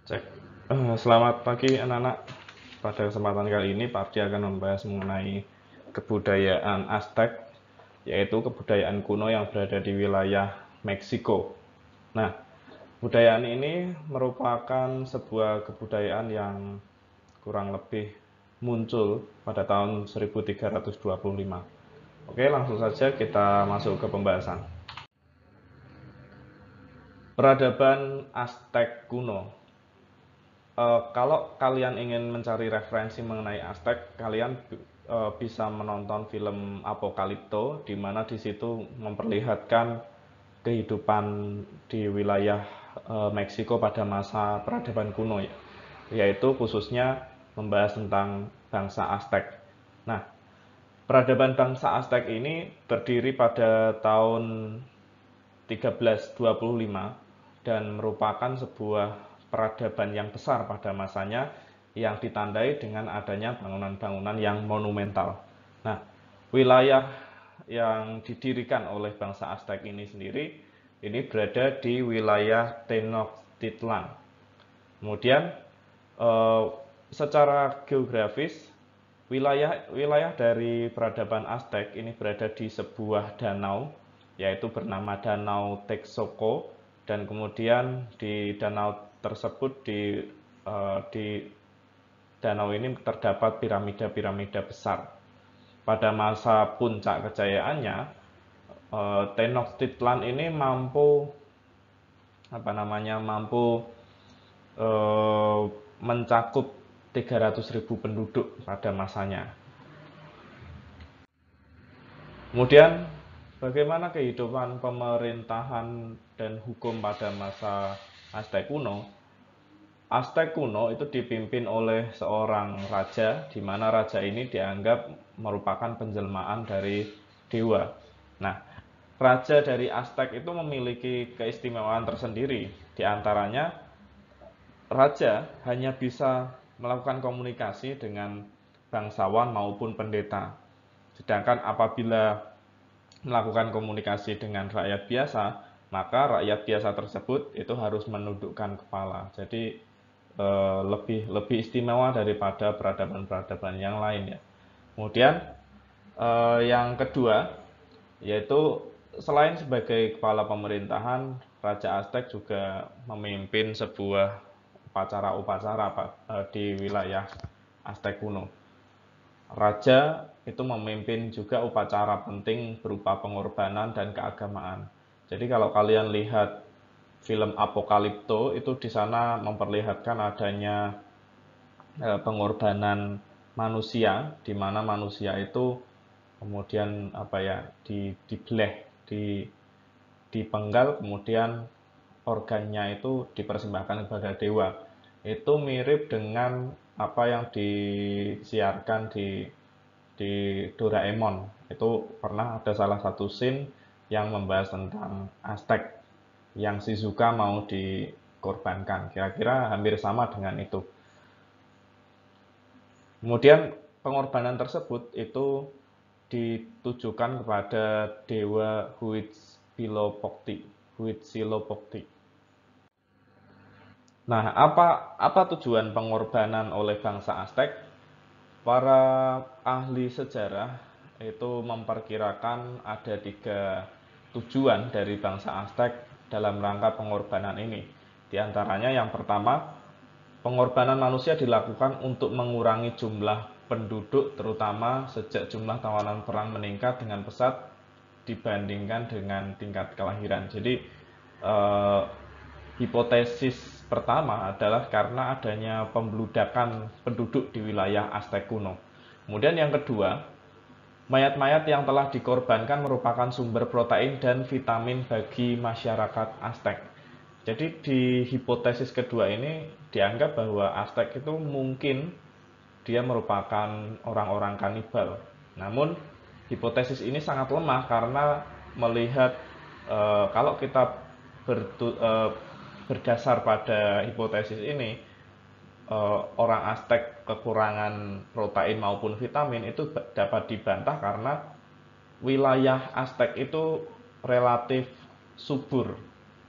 Cek. Selamat pagi anak-anak. Pada kesempatan kali ini Pak Ardi akan membahas mengenai kebudayaan Aztec, yaitu kebudayaan kuno yang berada di wilayah Meksiko. Nah, kebudayaan ini merupakan sebuah kebudayaan yang kurang lebih muncul pada tahun 1325. Oke, langsung saja kita masuk ke pembahasan. Peradaban Aztec kuno. Kalau kalian ingin mencari referensi mengenai Aztec, kalian bisa menonton film Apokalipto, di mana di situ memperlihatkan kehidupan di wilayah Meksiko pada masa peradaban kuno, yaitu khususnya membahas tentang bangsa Aztec. Nah, peradaban bangsa Aztec ini berdiri pada tahun 1325 dan merupakan sebuah peradaban yang besar pada masanya yang ditandai dengan adanya bangunan-bangunan yang monumental. Nah, wilayah yang didirikan oleh bangsa Aztec ini sendiri ini berada di wilayah Tenochtitlan. Kemudian secara geografis wilayah dari peradaban Aztec ini berada di sebuah danau, yaitu bernama Danau Texcoco, dan kemudian di danau tersebut di danau ini terdapat piramida-piramida besar. Pada masa puncak kejayaannya, Tenochtitlan ini mampu mencakup 300.000 penduduk pada masanya. Kemudian, bagaimana kehidupan pemerintahan dan hukum pada masa Aztec kuno? Aztec kuno itu dipimpin oleh seorang raja, di mana raja ini dianggap merupakan penjelmaan dari dewa. Nah, raja dari Aztec itu memiliki keistimewaan tersendiri. Di antaranya, raja hanya bisa melakukan komunikasi dengan bangsawan maupun pendeta. Sedangkan apabila melakukan komunikasi dengan rakyat biasa, maka rakyat biasa tersebut itu harus menundukkan kepala. Jadi lebih istimewa daripada peradaban-peradaban yang lain ya. Kemudian yang kedua yaitu selain sebagai kepala pemerintahan, Raja Aztec juga memimpin sebuah upacara-upacara di wilayah Aztec kuno. Raja itu memimpin juga upacara penting berupa pengorbanan dan keagamaan. Jadi kalau kalian lihat film Apokalipto, itu di sana memperlihatkan adanya pengorbanan manusia, di mana manusia itu kemudian dibelah, dipenggal, kemudian organnya itu dipersembahkan kepada dewa. Itu mirip dengan apa yang disiarkan di Doraemon. Itu pernah ada salah satu scene yang membahas tentang Aztec yang Shizuka mau dikorbankan. Kira-kira hampir sama dengan itu. Kemudian pengorbanan tersebut itu ditujukan kepada dewa Huitzilopochtli. Nah, apa tujuan pengorbanan oleh bangsa Aztec? Para ahli sejarah itu memperkirakan ada 3 tujuan dari bangsa Aztec dalam rangka pengorbanan ini. Di antaranya yang pertama, pengorbanan manusia dilakukan untuk mengurangi jumlah penduduk, terutama sejak jumlah tawanan perang meningkat dengan pesat dibandingkan dengan tingkat kelahiran. Jadi hipotesis pertama adalah karena adanya pembludakan penduduk di wilayah Aztec kuno. Kemudian yang kedua, mayat-mayat yang telah dikorbankan merupakan sumber protein dan vitamin bagi masyarakat Aztec. Jadi di hipotesis kedua ini dianggap bahwa Aztec itu mungkin dia merupakan orang-orang kanibal. Namun hipotesis ini sangat lemah karena melihat kalau kita berdasar pada hipotesis ini, orang Aztec kekurangan protein maupun vitamin itu dapat dibantah karena wilayah Aztec itu relatif subur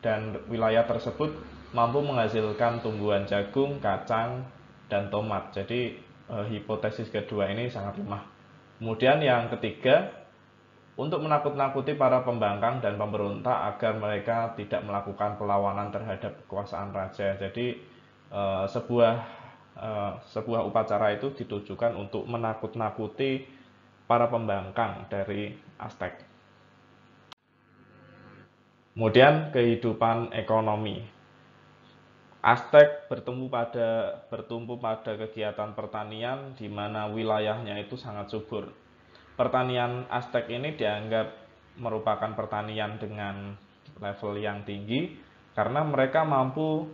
dan wilayah tersebut mampu menghasilkan tumbuhan jagung, kacang, dan tomat. Jadi hipotesis kedua ini sangat lemah. Kemudian yang ketiga, untuk menakut-nakuti para pembangkang dan pemberontak agar mereka tidak melakukan perlawanan terhadap kekuasaan raja. Jadi sebuah upacara itu ditujukan untuk menakut-nakuti para pembangkang dari Aztec. Kemudian kehidupan ekonomi. Aztec bertumpu pada kegiatan pertanian di mana wilayahnya itu sangat subur. Pertanian Aztec ini dianggap merupakan pertanian dengan level yang tinggi karena mereka mampu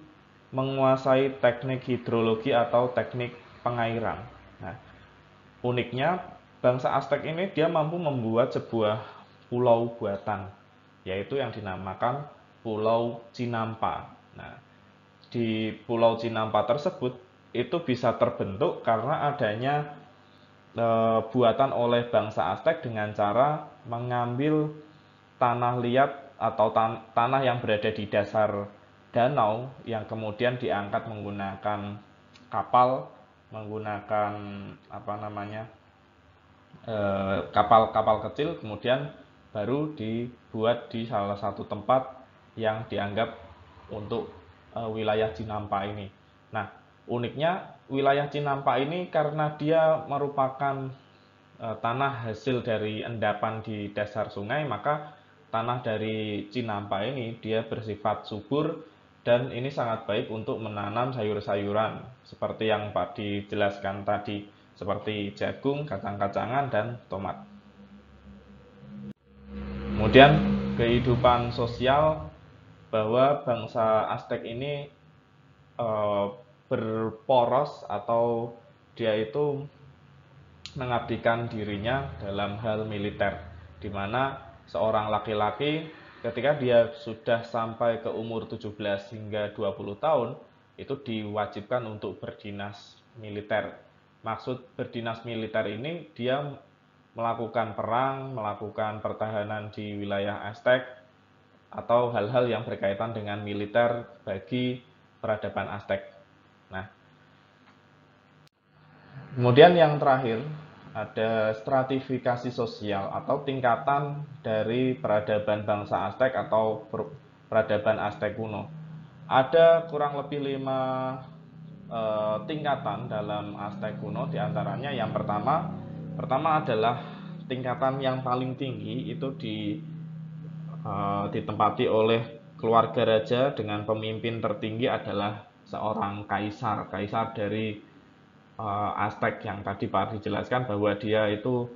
menguasai teknik hidrologi atau teknik pengairan. Nah, uniknya bangsa Aztec ini dia mampu membuat sebuah pulau buatan, yaitu yang dinamakan Pulau Cinampa. Nah, di Pulau Cinampa tersebut itu bisa terbentuk karena adanya buatan oleh bangsa Aztec dengan cara mengambil tanah liat atau tanah yang berada di dasar danau yang kemudian diangkat menggunakan kapal, menggunakan kapal-kapal kecil, kemudian baru dibuat di salah satu tempat yang dianggap untuk wilayah Cinampa ini. Nah, uniknya wilayah Cinampa ini karena dia merupakan tanah hasil dari endapan di dasar sungai, maka tanah dari Cinampa ini dia bersifat subur dan ini sangat baik untuk menanam sayur-sayuran seperti yang Pak dijelaskan tadi, seperti jagung, kacang-kacangan, dan tomat. Kemudian kehidupan sosial, bahwa bangsa Aztec ini berporos atau dia itu mengabdikan dirinya dalam hal militer, di mana seorang laki-laki ketika dia sudah sampai ke umur 17 hingga 20 tahun itu diwajibkan untuk berdinas militer. Maksud berdinas militer ini dia melakukan perang, melakukan pertahanan di wilayah Aztec atau hal-hal yang berkaitan dengan militer bagi peradaban Aztec. Nah, kemudian yang terakhir ada stratifikasi sosial atau tingkatan dari peradaban bangsa Aztec atau peradaban Aztec kuno. Ada kurang lebih 5 tingkatan dalam Aztec kuno, diantaranya yang pertama adalah tingkatan yang paling tinggi itu ditempati oleh keluarga raja dengan pemimpin tertinggi adalah seorang kaisar dari Aztec yang tadi Pak dijelaskan bahwa dia itu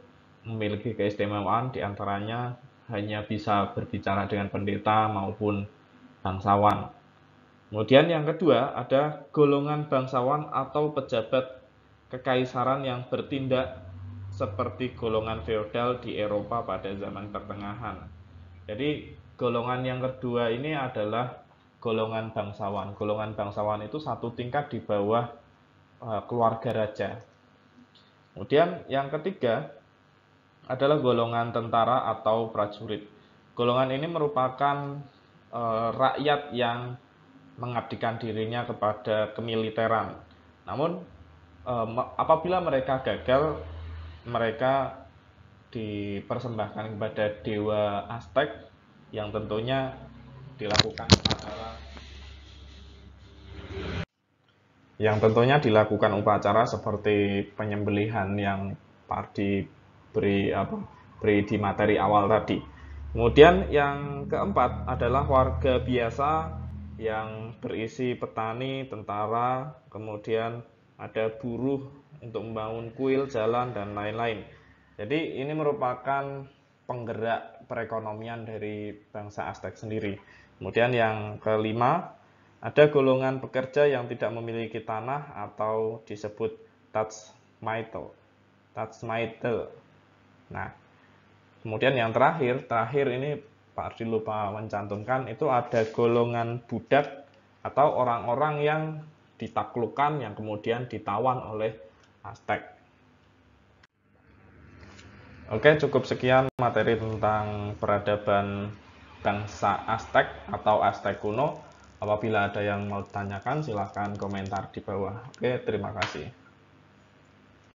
memiliki keistimewaan, diantaranya hanya bisa berbicara dengan pendeta maupun bangsawan. Kemudian yang kedua ada golongan bangsawan atau pejabat kekaisaran yang bertindak seperti golongan feodal di Eropa pada zaman pertengahan. Jadi golongan yang kedua ini adalah golongan bangsawan. Golongan bangsawan itu satu tingkat di bawah keluarga raja. Kemudian yang ketiga adalah golongan tentara atau prajurit. Golongan ini merupakan rakyat yang mengabdikan dirinya kepada kemiliteran. Namun apabila mereka gagal, mereka dipersembahkan kepada dewa Aztec yang tentunya dilakukan upacara seperti penyembelihan yang beri di materi awal tadi. Kemudian yang keempat adalah warga biasa yang berisi petani, tentara, kemudian ada buruh untuk membangun kuil, jalan, dan lain-lain. Jadi ini merupakan penggerak perekonomian dari bangsa Aztec sendiri. Kemudian yang kelima, ada golongan pekerja yang tidak memiliki tanah atau disebut Tatsmaito. Nah, kemudian yang terakhir ini Pak Ardi lupa mencantumkan, itu ada golongan budak atau orang-orang yang ditaklukkan yang kemudian ditawan oleh Aztec. Oke, cukup sekian materi tentang peradaban bangsa Aztec atau Aztec kuno. Apabila ada yang mau ditanyakan, silahkan komentar di bawah. Oke, terima kasih.